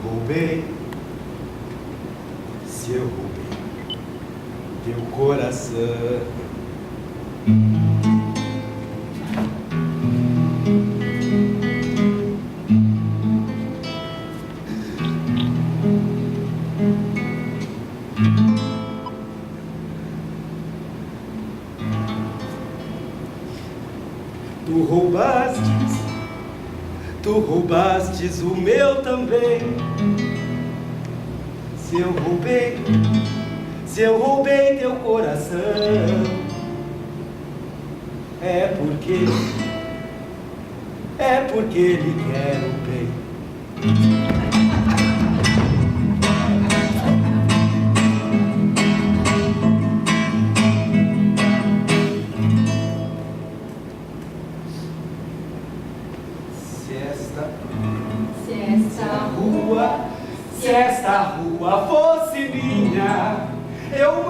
roubei, se eu roubei teu coração. Tu roubastes o meu também. Se eu roubei teu coração, é porque lhe quero bem. Se esta rua fosse minha, eu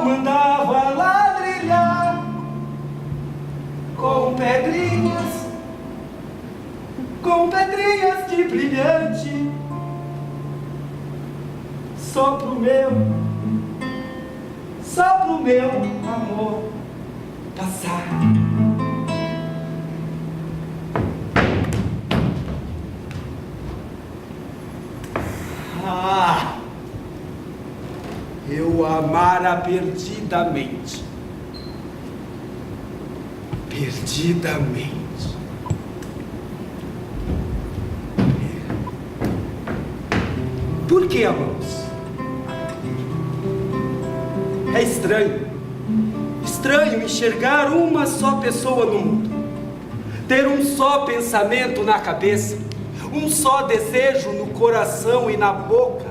mandava ladrilhar com pedrinhas de brilhante, só pro meu amor passar. Eu amara perdidamente. Por que amamos? É estranho enxergar uma só pessoa no mundo, ter um só pensamento na cabeça, um só desejo no coração e na boca,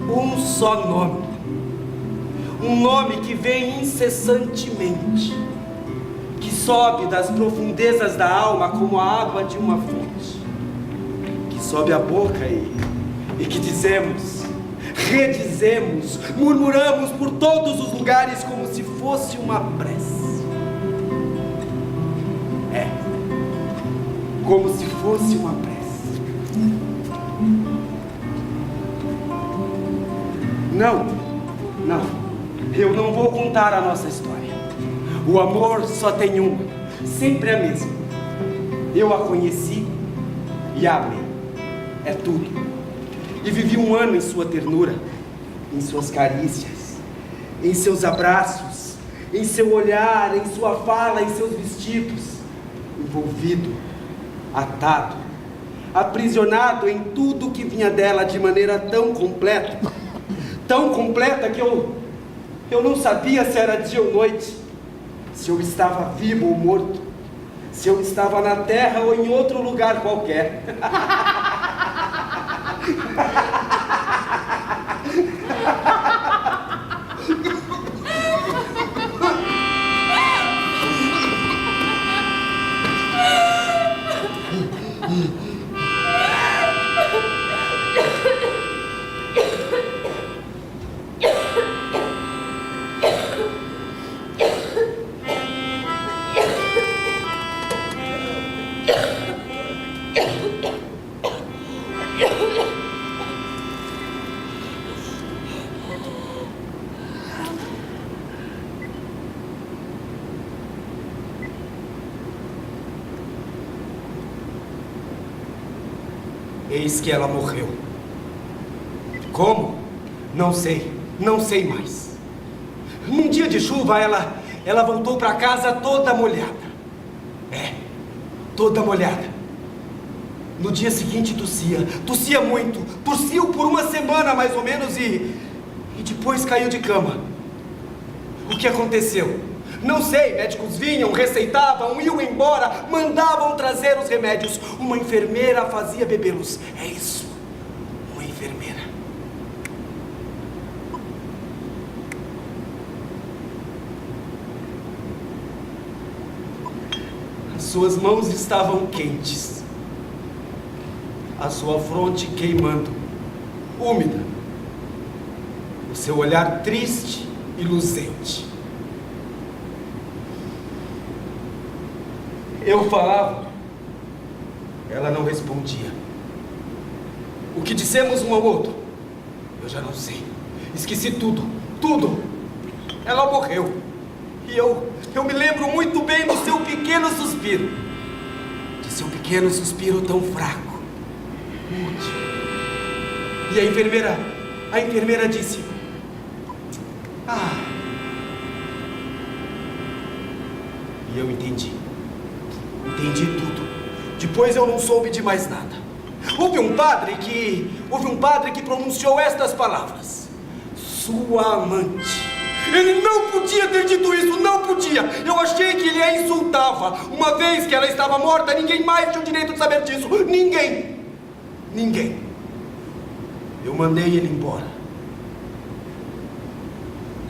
um só nome, um nome que vem incessantemente, que sobe das profundezas da alma como a água de uma fonte, que sobe a boca e que dizemos, redizemos, murmuramos por todos os lugares como se fosse uma prece. Como se fosse uma prece. Não, eu não vou contar a nossa história. O amor só tem uma, sempre a mesma. Eu a conheci e a amei. É tudo. E vivi um ano em sua ternura, em suas carícias, em seus abraços, em seu olhar, em sua fala, em seus vestidos, envolvido, atado, aprisionado em tudo que vinha dela de maneira tão completa que eu não sabia se era dia ou noite, se eu estava vivo ou morto, se eu estava na terra ou em outro lugar qualquer. Eis que ela morreu. Como? Não sei mais. Num dia de chuva, ela voltou para casa toda molhada. Toda molhada. No dia seguinte tossia muito, tossiu por uma semana mais ou menos e depois caiu de cama. O que aconteceu? Não sei, médicos vinham, receitavam, iam embora, mandavam trazer os remédios. Uma enfermeira fazia bebê-los. É isso, uma enfermeira. As suas mãos estavam quentes, a sua fronte queimando, úmida, o seu olhar triste e luzente. Eu falava, ela não respondia. O que dissemos um ao outro, eu já não sei. Esqueci tudo, tudo. Ela morreu. E eu me lembro muito bem do seu pequeno suspiro. De seu pequeno suspiro tão fraco. Último. E a enfermeira disse: E eu entendi tudo. Depois eu não soube de mais nada. Houve um padre que pronunciou estas palavras: sua amante. Ele não podia ter dito isso, não podia. Eu achei que ele a insultava. Uma vez que ela estava morta, ninguém mais tinha o direito de saber disso. Ninguém. Eu mandei ele embora.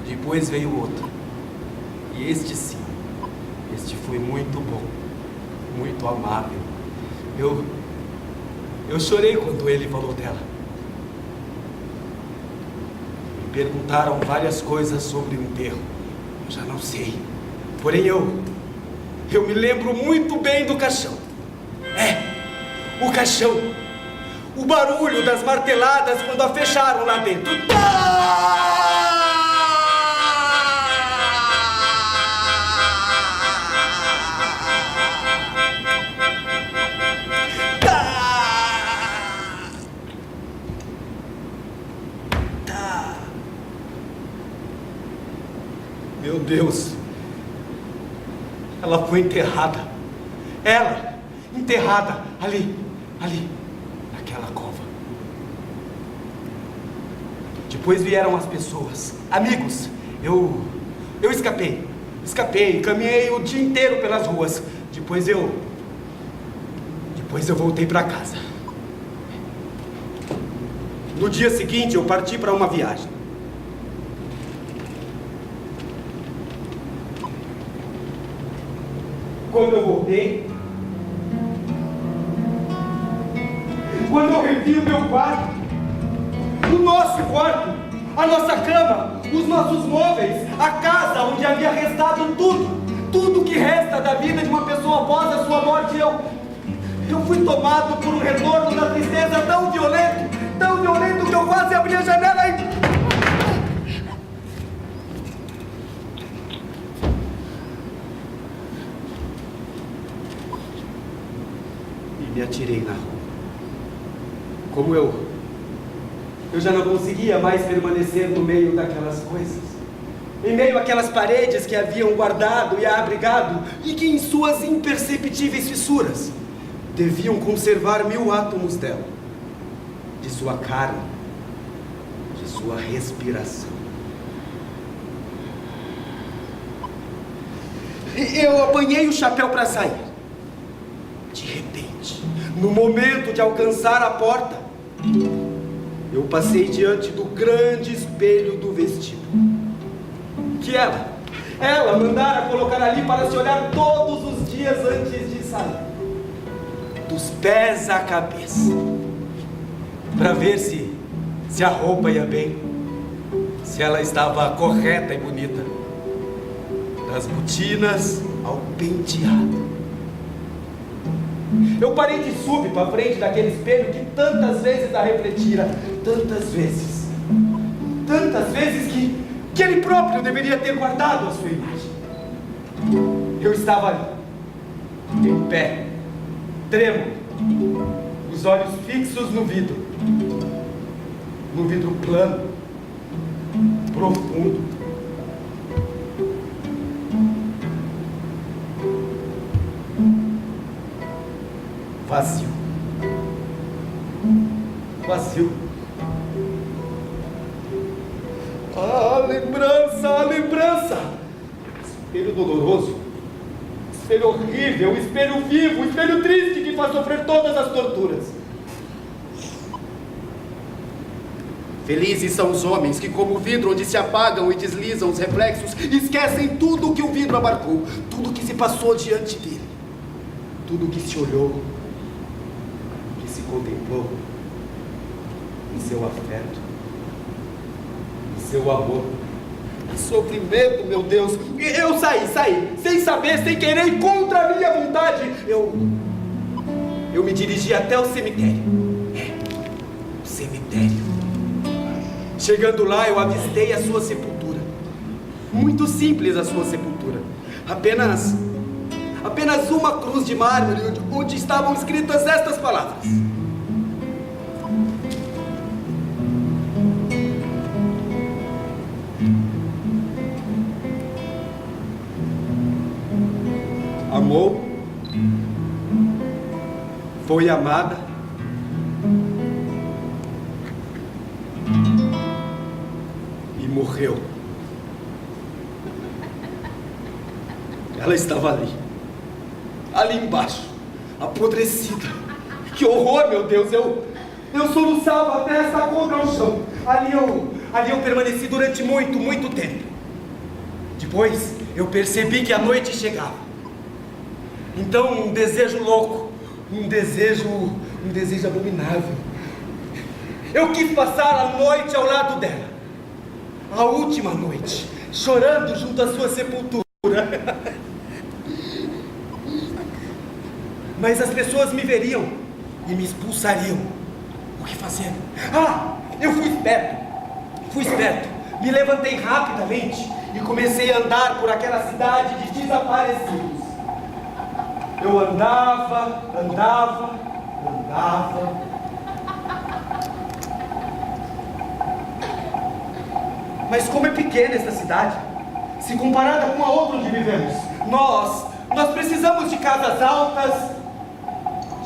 Depois veio outro. E este sim. Este foi muito bom. Muito amável. Eu chorei quando ele falou dela. Me perguntaram várias coisas sobre o enterro. Eu já não sei. Porém eu me lembro muito bem do caixão. O caixão. O barulho das marteladas quando a fecharam lá dentro. Meu Deus, ela foi enterrada. Ela, enterrada ali, naquela cova. Depois vieram as pessoas, amigos. Eu escapei, caminhei o dia inteiro pelas ruas. Depois eu voltei para casa. No dia seguinte eu parti para uma viagem. Quando eu voltei, quando eu revi o meu quarto, o nosso quarto, a nossa cama, os nossos móveis, a casa onde havia restado tudo que resta da vida de uma pessoa após a sua morte, eu fui tomado por um retorno da tristeza tão violento que eu quase abri a janela e... me atirei na rua. Como eu já não conseguia mais permanecer no meio daquelas coisas, em meio àquelas paredes que haviam guardado e abrigado e que em suas imperceptíveis fissuras deviam conservar 1000 átomos dela, de sua carne, de sua respiração. Eu apanhei o chapéu para sair. De repente, no momento de alcançar a porta, eu passei diante do grande espelho do vestíbulo, que ela mandara colocar ali para se olhar todos os dias antes de sair, dos pés à cabeça, para ver se a roupa ia bem, se ela estava correta e bonita, das botinas ao penteado. Eu parei de súbito à frente daquele espelho que tantas vezes a refletira, tantas vezes que ele próprio deveria ter guardado a sua imagem. Eu estava ali, em pé, trêmulo, os olhos fixos no vidro plano, profundo. Vazio. A lembrança. Espelho doloroso, espelho horrível, espelho vivo, espelho triste que faz sofrer todas as torturas. Felizes são os homens que, como o vidro onde se apagam e deslizam os reflexos, esquecem tudo o que o vidro abarcou, tudo que se passou diante dele, tudo que se olhou, que se contemplou, em seu afeto, em seu amor, em sofrimento, meu Deus. Eu saí, sem saber, sem querer e contra a minha vontade. Eu me dirigi até o cemitério. Chegando lá, eu avistei a sua sepultura. Muito simples a sua sepultura. Apenas uma cruz de mármore onde estavam escritas estas palavras: amou, foi amada e morreu. Ela estava ali embaixo, apodrecida. Que horror, meu Deus! Eu soluçava a testa contra o chão. Ali eu permaneci durante muito tempo. Depois eu percebi que a noite chegava. Então um desejo louco, um desejo abominável. Eu quis passar a noite ao lado dela, a última noite, chorando junto à sua sepultura. Mas as pessoas me veriam e me expulsariam. O que fazer? Eu fui esperto. Me levantei rapidamente e comecei a andar por aquela cidade de desaparecidos. Eu andava. Mas como é pequena esta cidade, se comparada com a outra onde vivemos. Nós precisamos de casas altas,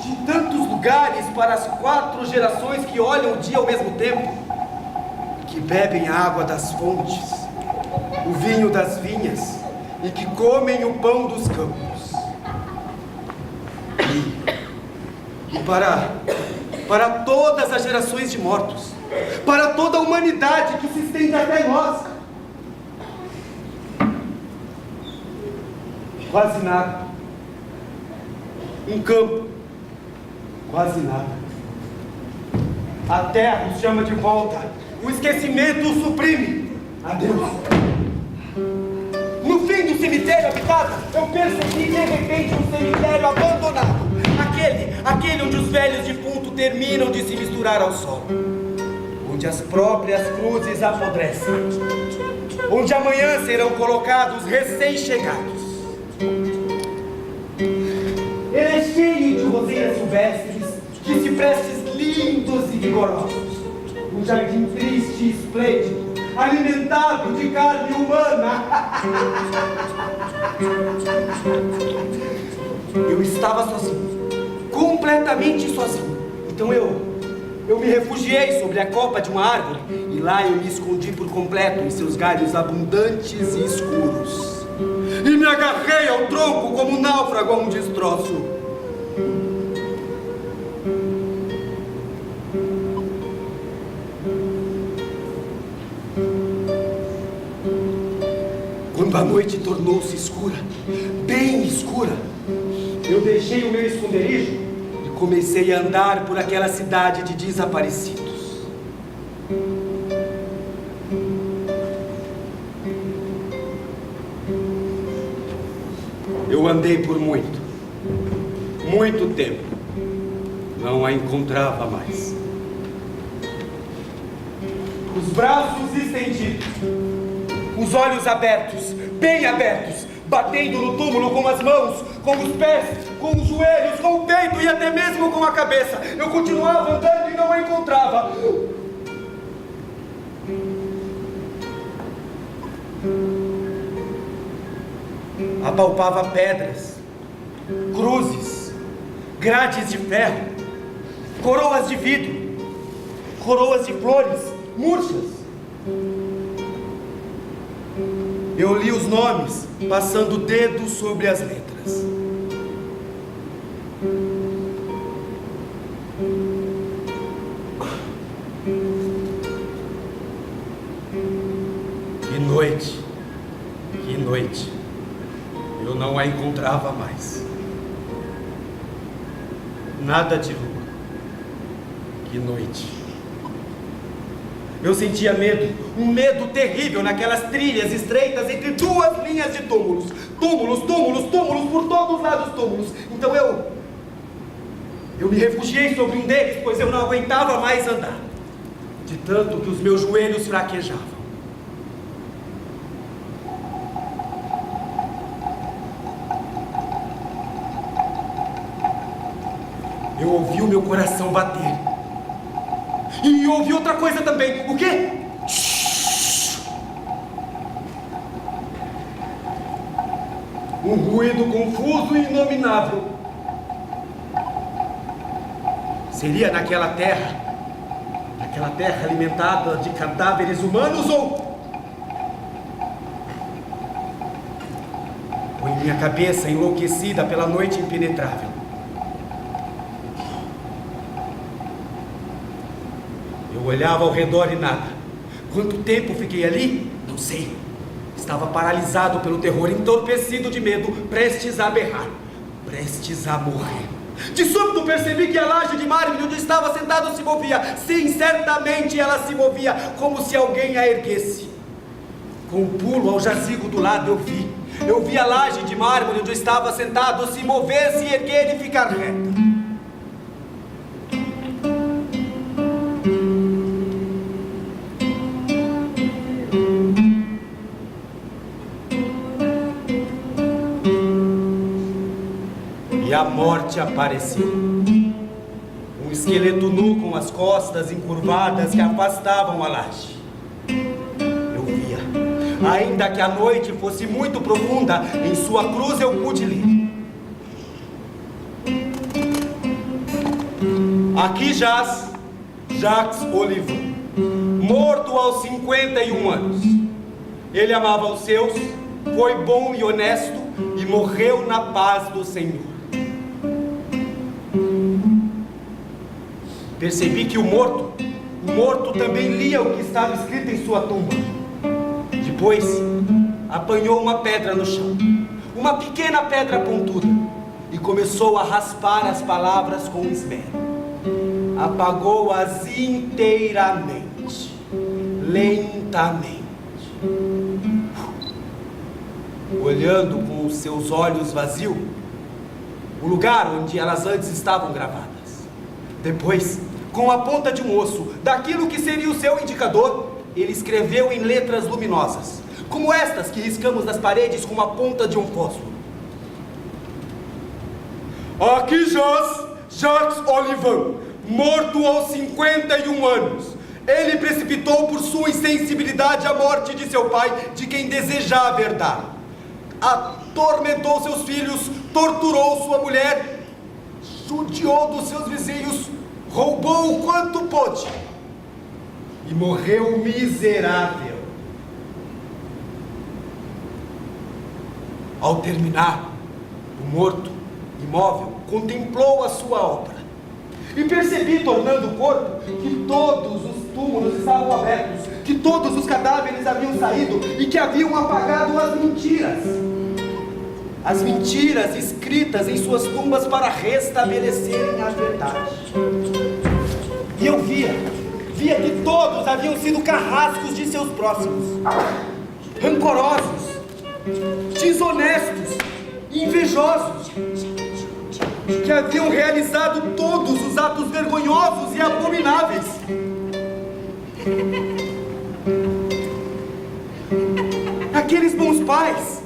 de tantos lugares para as 4 gerações que olham o dia ao mesmo tempo, que bebem a água das fontes, o vinho das vinhas e que comem o pão dos campos. E para todas as gerações de mortos, para toda a humanidade que se estende até nós. Quase nada. Um campo. Quase nada. A terra nos chama de volta. O esquecimento o suprime. Adeus. No fim do cemitério habitado, eu percebi de repente um cemitério abandonado. Aquele onde os velhos defuntos terminam de se misturar ao solo. Onde as próprias cruzes apodrecem. Onde amanhã serão colocados recém-chegados. Ele é cheio de roseiras silvestres, de ciprestes lindos e vigorosos. Um jardim triste e esplêndido, alimentado de carne humana. Eu estava sozinho, completamente sozinho. Então eu me refugiei sobre a copa de uma árvore e lá eu me escondi por completo em seus galhos abundantes e escuros. E me agarrei ao tronco como um náufrago a um destroço. Quando a noite tornou-se escura, bem escura, eu deixei o meu esconderijo e comecei a andar por aquela cidade de desaparecidos. Eu andei por muito tempo. Não a encontrava mais. Os braços estendidos, os olhos abertos, bem abertos, batendo no túmulo com as mãos, com os pés, com os joelhos, com o peito e até mesmo com a cabeça. Eu continuava andando e não a encontrava. Apalpava pedras, cruzes, grades de ferro, coroas de vidro, coroas de flores murchas. Eu li os nomes, passando o dedo sobre as letras. Que noite. Eu não a encontrava mais. Nada de lua. Que noite. Eu sentia medo, um medo terrível naquelas trilhas estreitas entre 2 linhas de túmulos. Túmulos por todos os lados túmulos. Então eu me refugiei sobre um deles, pois eu não aguentava mais andar. de tanto que os meus joelhos fraquejavam. Eu ouvi o meu coração bater. E ouvi outra coisa também. O quê? Um ruído confuso e inominável. Seria naquela terra alimentada de cadáveres humanos ou em minha cabeça enlouquecida pela noite impenetrável? Eu olhava ao redor e nada. Quanto tempo fiquei ali? Não sei. Estava paralisado pelo terror, entorpecido de medo, prestes a berrar, prestes a morrer. De súbito percebi que a laje de mármore onde eu estava sentado se movia. Sim, certamente ela se movia, como se alguém a erguesse. Com um pulo ao jazigo do lado eu vi a laje de mármore onde eu estava sentado se mover, se erguer e ficar reta. E a morte apareceu. Um esqueleto nu com as costas encurvadas que afastavam a laje. Eu via. Ainda que a noite fosse muito profunda, em sua cruz eu pude ler. Aqui jaz Jacques Olivan, morto aos 51 anos. Ele amava os seus, foi bom e honesto e morreu na paz do Senhor. Percebi que o morto também lia o que estava escrito em sua tumba. Depois, apanhou uma pedra no chão, uma pequena pedra pontuda, e começou a raspar as palavras com esmero. Apagou-as inteiramente, lentamente. Olhando com os seus olhos vazios o lugar onde elas antes estavam gravadas. Depois, com a ponta de um osso, daquilo que seria o seu indicador, ele escreveu em letras luminosas, como estas que riscamos nas paredes com a ponta de um fósforo. Aqui jaz Jacques Olivan, morto aos 51 anos. Ele precipitou por sua insensibilidade a morte de seu pai, de quem desejava herdá-lo. Atormentou seus filhos, torturou sua mulher, judiou dos seus vizinhos, roubou o quanto pôde e morreu miserável. Ao terminar, o morto, imóvel, contemplou a sua obra e percebi, tornando o corpo, que todos os túmulos estavam abertos, que todos os cadáveres haviam saído e que haviam apagado as mentiras escritas em suas tumbas para restabelecerem a verdade. E eu via que todos haviam sido carrascos de seus próximos, rancorosos, desonestos, invejosos, que haviam realizado todos os atos vergonhosos e abomináveis. Aqueles bons pais,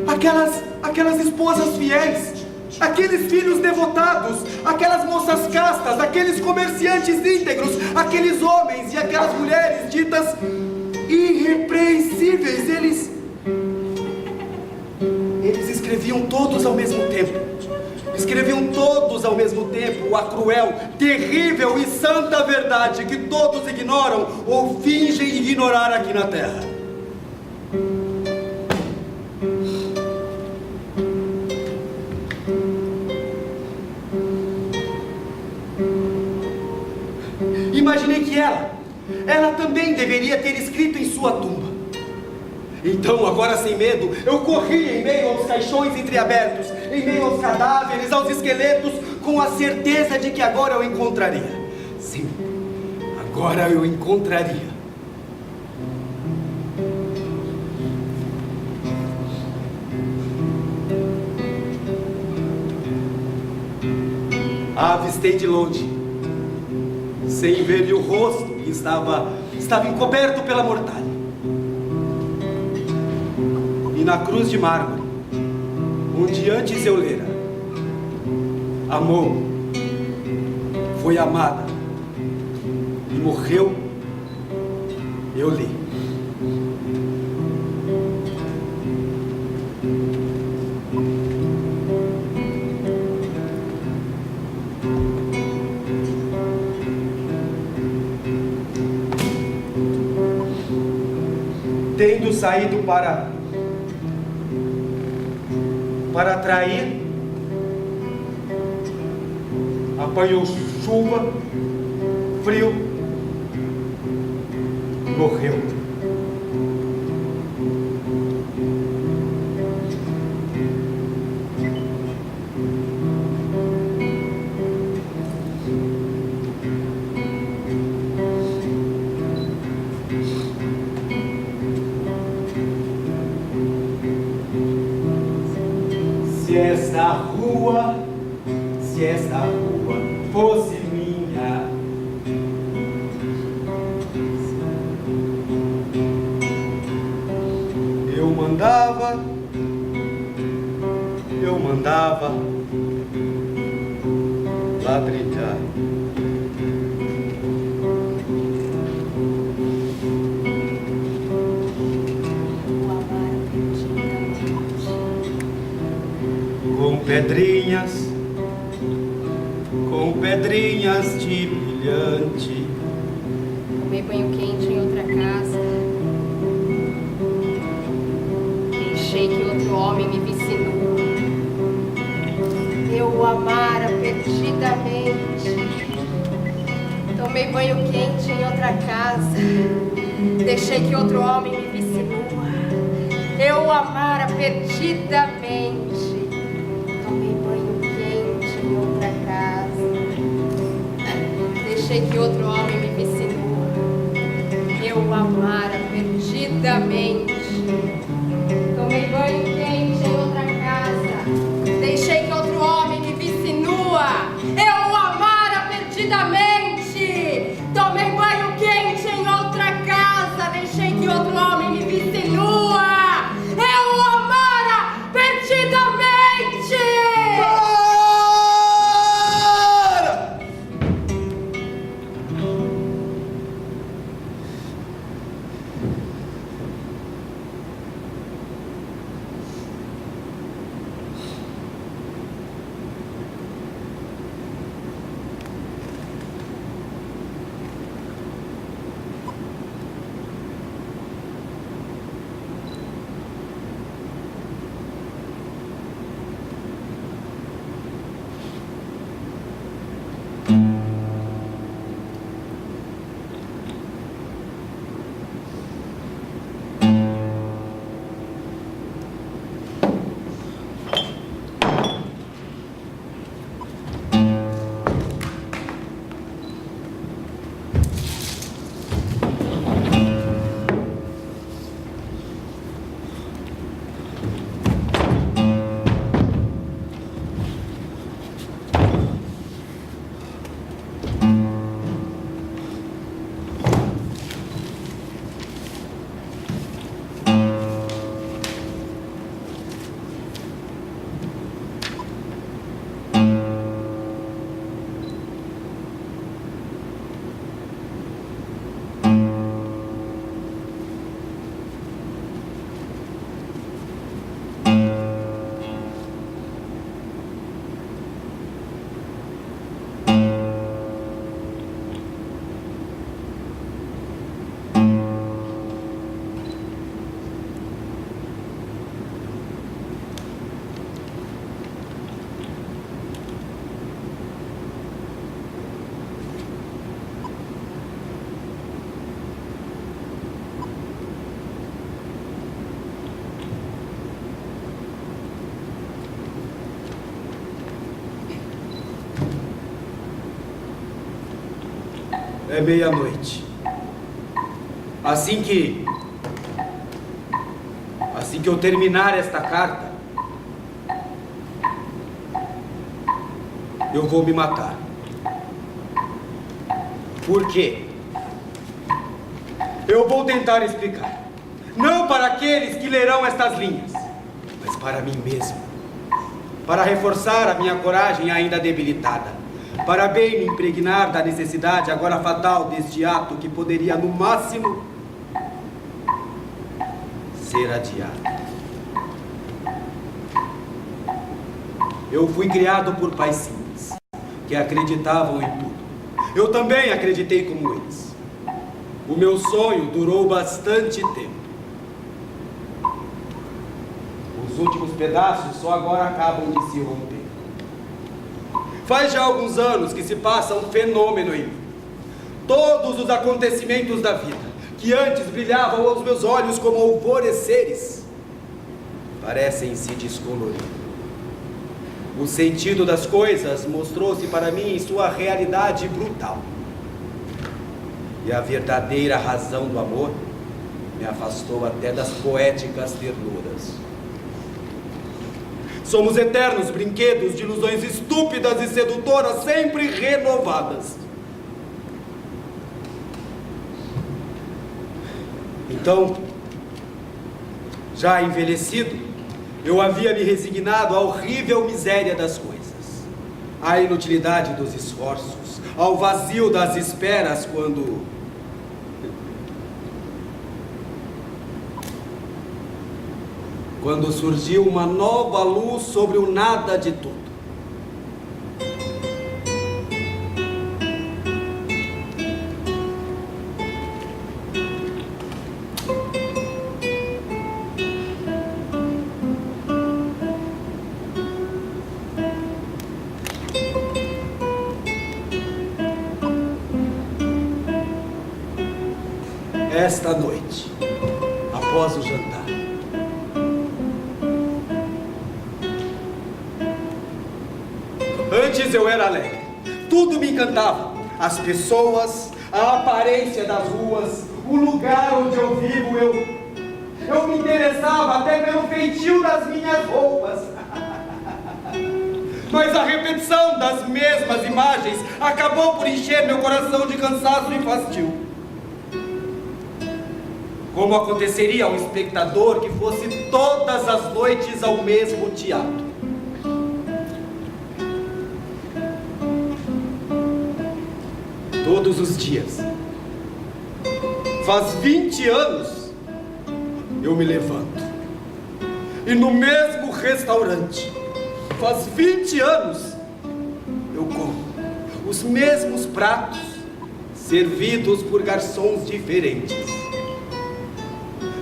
aquelas esposas fiéis, aqueles filhos devotados, aquelas moças castas, aqueles comerciantes íntegros, aqueles homens e aquelas mulheres ditas irrepreensíveis, eles escreviam todos ao mesmo tempo. Escreviam todos ao mesmo tempo a cruel, terrível e santa verdade que todos ignoram ou fingem ignorar aqui na Terra. Imaginei que ela também deveria ter escrito em sua tumba. Então, agora sem medo, eu corri em meio aos caixões entreabertos, em meio aos cadáveres, aos esqueletos, com a certeza de que agora eu encontraria. Sim, agora eu encontraria. A avistei de longe, sem ver-lhe o rosto estava encoberto pela mortalha. E na cruz de mármore, onde antes eu lera, amou, foi amada e morreu, eu li. Tendo saído para atrair, apanhou chuva, frio, morreu. Se esta rua fosse minha, eu mandava ladrilhar. Com pedrinhas de brilhante. Tomei banho quente em outra casa. Deixei que outro homem me visse nua. Eu o amara perdidamente. Tomei banho quente em outra casa. Deixei que outro homem me visse nua. Eu o amara perdidamente. Deixei que outro homem me visse nua. Eu o amara perdidamente. Tomei banho quente em outra casa. Deixei que outro homem me visse nua. Eu o amara perdidamente. Tomei banho quente em outra casa. Deixei que outro homem me visse nua. Eu o amara perdidamente. É meia-noite. Assim que eu terminar esta carta, eu vou me matar. Por quê? Eu vou tentar explicar. Não para aqueles que lerão estas linhas, mas para mim mesmo. Para reforçar a minha coragem ainda debilitada. Para bem me impregnar da necessidade agora fatal deste ato que poderia, no máximo, ser adiado. Eu fui criado por pais simples, que acreditavam em tudo. Eu também acreditei como eles. O meu sonho durou bastante tempo. Os últimos pedaços só agora acabam de se romper. Faz já alguns anos que se passa um fenômeno em mim. Todos os acontecimentos da vida, que antes brilhavam aos meus olhos como alvoreceres, parecem se descolorir. O sentido das coisas mostrou-se para mim em sua realidade brutal. E a verdadeira razão do amor me afastou até das poéticas ternuras. Somos eternos brinquedos de ilusões estúpidas e sedutoras, sempre renovadas. Então, já envelhecido, eu havia me resignado à horrível miséria das coisas, à inutilidade dos esforços, ao vazio das esperas quando surgiu uma nova luz sobre o nada de tudo. Esta noite, após o jantar, antes eu era alegre, tudo me encantava, as pessoas, a aparência das ruas, o lugar onde eu vivo, eu me interessava até pelo feitio das minhas roupas. Mas a repetição das mesmas imagens acabou por encher meu coração de cansaço e fastio. Como aconteceria a um espectador que fosse todas as noites ao mesmo teatro. Todos os dias. Faz 20 anos eu me levanto. E no mesmo restaurante, faz 20 anos eu como os mesmos pratos, servidos por garçons diferentes.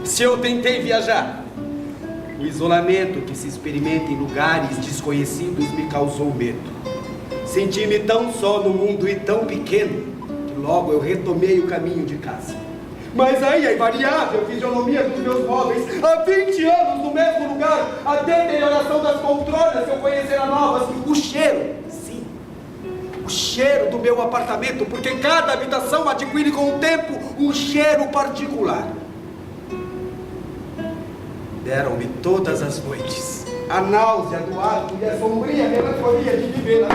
Se eu tentei viajar, o isolamento que se experimenta em lugares desconhecidos me causou medo. Senti-me tão só no mundo e tão pequeno, que logo eu retomei o caminho de casa. Mas aí a invariável fisionomia dos meus móveis, há 20 anos no mesmo lugar, a deterioração das poltronas que eu conhecera novas, o cheiro, sim, o cheiro do meu apartamento, porque cada habitação adquire com o tempo um cheiro particular. Deram-me todas as noites a náusea do ato e a sombria melancolia de viver.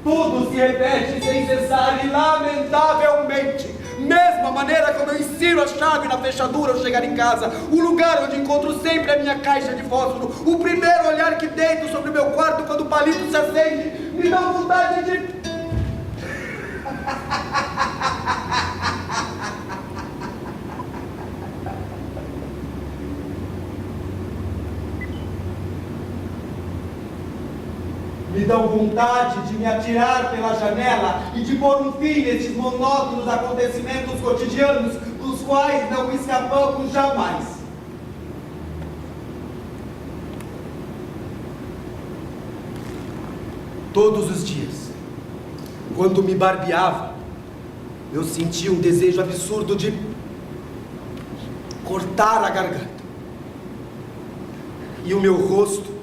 Tudo se repete sem cessar e lamentavelmente. Mesma maneira como eu insiro a chave na fechadura ao chegar em casa, o lugar onde encontro sempre a minha caixa de fósforo, o primeiro olhar que deito sobre o meu quarto quando o palito se acende, me dá vontade de... Me dão vontade de me atirar pela janela e de pôr um fim nesses monótonos acontecimentos cotidianos dos quais não escapamos jamais. Todos os dias, quando me barbeava, eu sentia um desejo absurdo de cortar a garganta. E o meu rosto,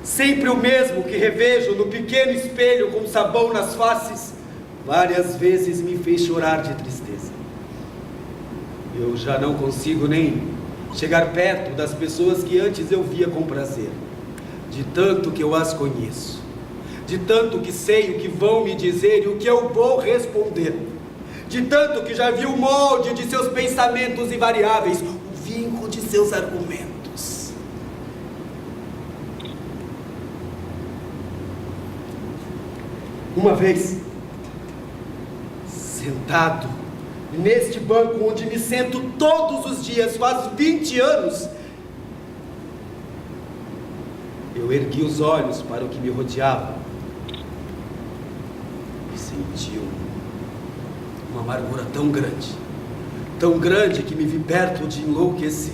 sempre o mesmo que revejo no pequeno espelho com sabão nas faces, várias vezes me fez chorar de tristeza. Eu já não consigo nem chegar perto das pessoas que antes eu via com prazer, de tanto que eu as conheço, de tanto que sei o que vão me dizer e o que eu vou responder, de tanto que já vi o molde de seus pensamentos invariáveis, o vinco de seus argumentos. Uma vez, sentado neste banco onde me sento todos os dias faz 20 anos, eu ergui os olhos para o que me rodeava e senti uma amargura tão grande que me vi perto de enlouquecer.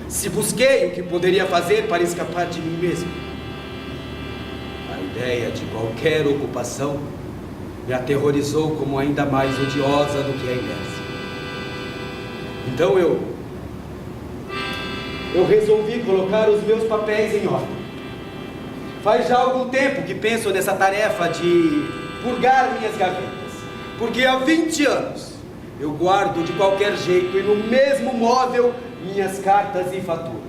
Se busquei o que poderia fazer para escapar de mim mesmo, a ideia de qualquer ocupação me aterrorizou como ainda mais odiosa do que a inércia. Então eu resolvi colocar os meus papéis em ordem. Faz já algum tempo que penso nessa tarefa de purgar minhas gavetas, porque há 20 anos eu guardo de qualquer jeito e no mesmo móvel minhas cartas e faturas.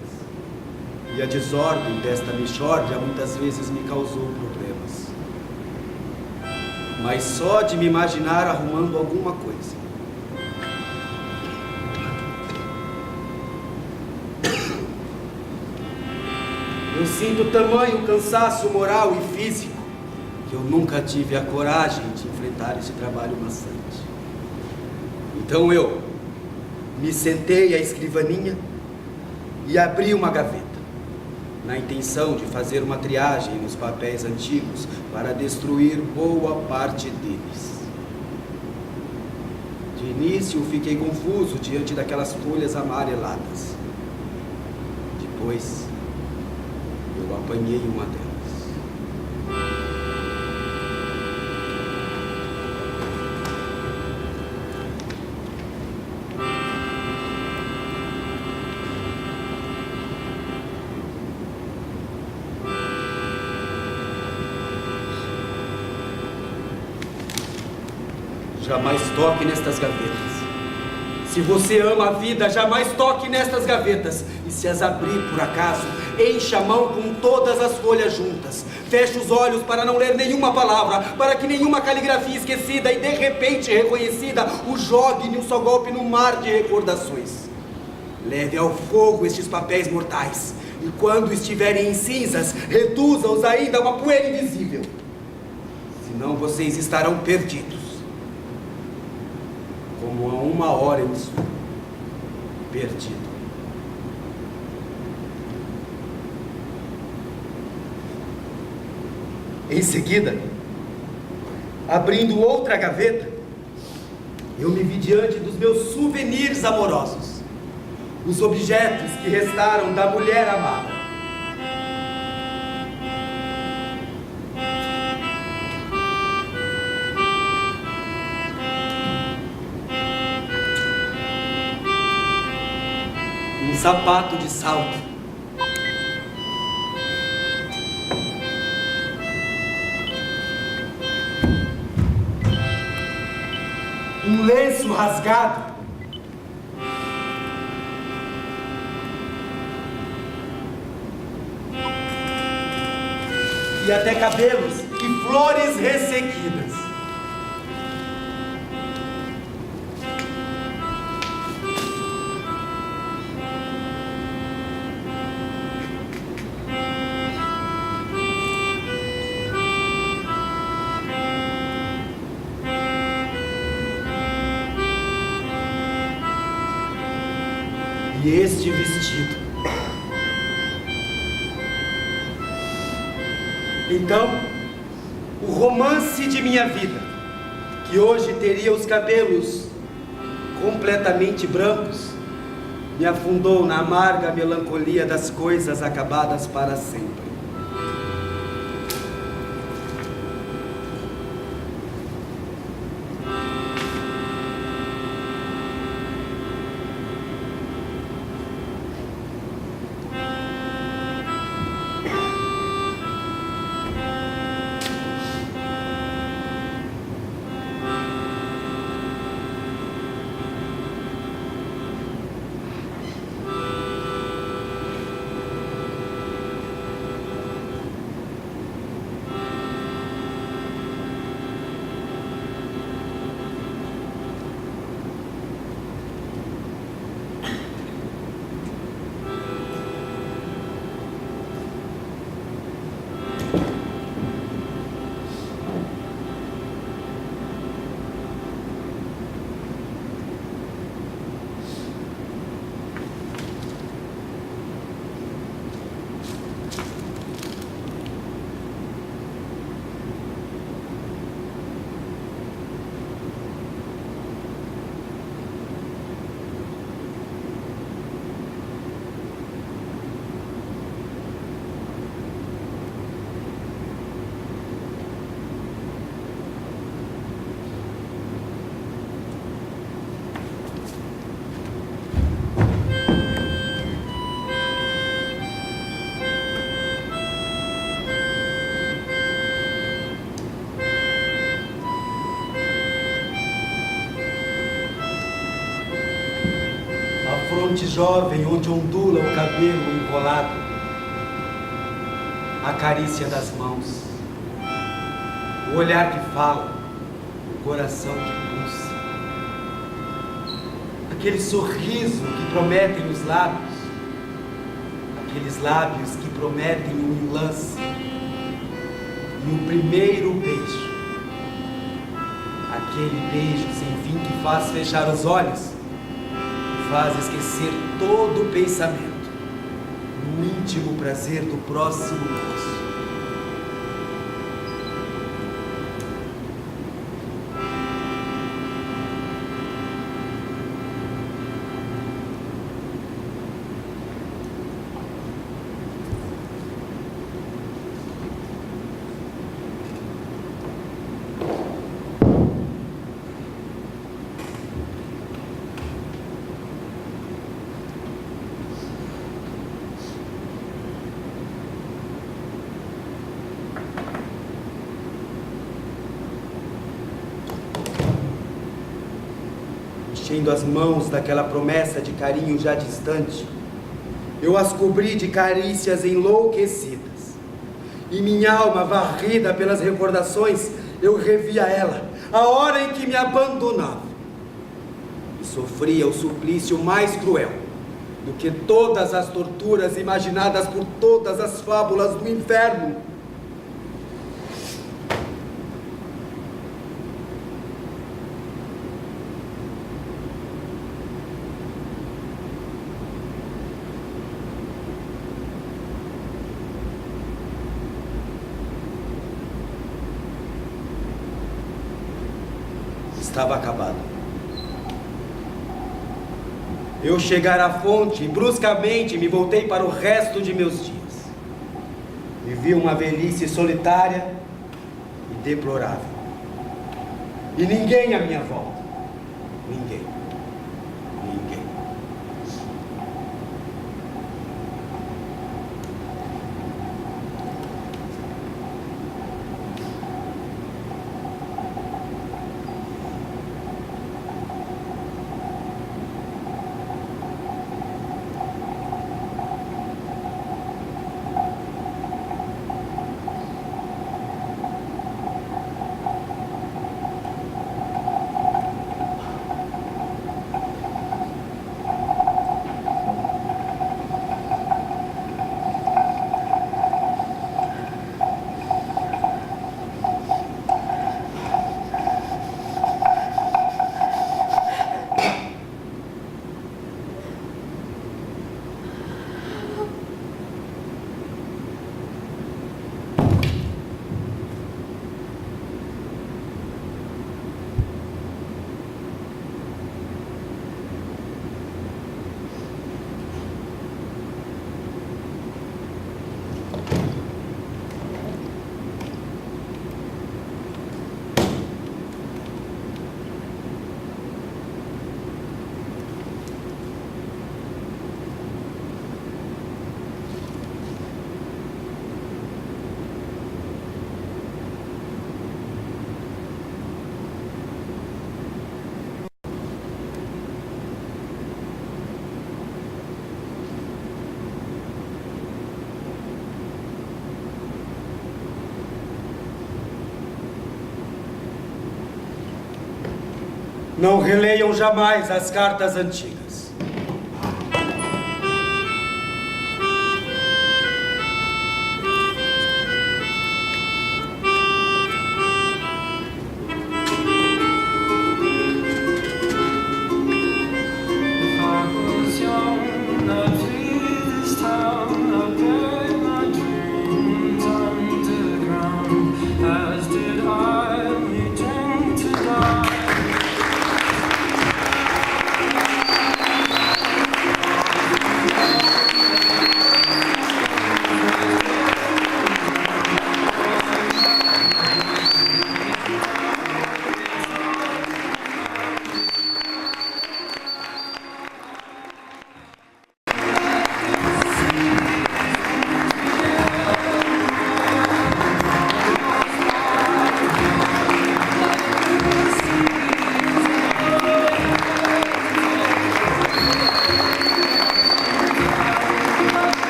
E a desordem desta mixórdia muitas vezes me causou problemas. Mas só de me imaginar arrumando alguma coisa, eu sinto tamanho cansaço moral e físico que eu nunca tive a coragem de enfrentar esse trabalho maçante. Então eu me sentei à escrivaninha e abri uma gaveta, na intenção de fazer uma triagem nos papéis antigos para destruir boa parte deles. De início fiquei confuso diante daquelas folhas amareladas. Depois eu apanhei uma delas. Jamais toque nestas gavetas. Se você ama a vida, jamais toque nestas gavetas. E se as abrir por acaso, encha a mão com todas as folhas juntas. Feche os olhos para não ler nenhuma palavra, para que nenhuma caligrafia esquecida e de repente reconhecida o jogue em um só golpe no mar de recordações. Leve ao fogo estes papéis mortais, e quando estiverem em cinzas, reduza-os ainda a uma poeira invisível. Senão vocês estarão perdidos. Como há 1 hora eu estou perdido. Em seguida, abrindo outra gaveta, eu me vi diante dos meus souvenirs amorosos, os objetos que restaram da mulher amada. Um sapato de salto, um lenço rasgado, e até cabelos e flores ressequidas. E este vestido. Então, o romance de minha vida, que hoje teria os cabelos completamente brancos, me afundou na amarga melancolia das coisas acabadas para sempre. fronte jovem onde ondula o cabelo enrolado, a carícia das mãos, o olhar que fala, o coração que pulsa, aquele sorriso que prometem os lábios, aqueles lábios que prometem um enlace, e o primeiro beijo, aquele beijo sem fim que faz fechar os olhos e faz esquecer todo o pensamento no íntimo prazer do próximo passo. Enchendo as mãos daquela promessa de carinho já distante, eu as cobri de carícias enlouquecidas. E minha alma, varrida pelas recordações, eu revia ela, a hora em que me abandonava. E sofria o suplício mais cruel do que todas as torturas imaginadas por todas as fábulas do inferno. Estava acabado. Eu chegara à fonte e bruscamente me voltei para o resto de meus dias. Vivi uma velhice solitária e deplorável. E ninguém à minha volta. Ninguém. Ninguém. Não releiam jamais as cartas antigas.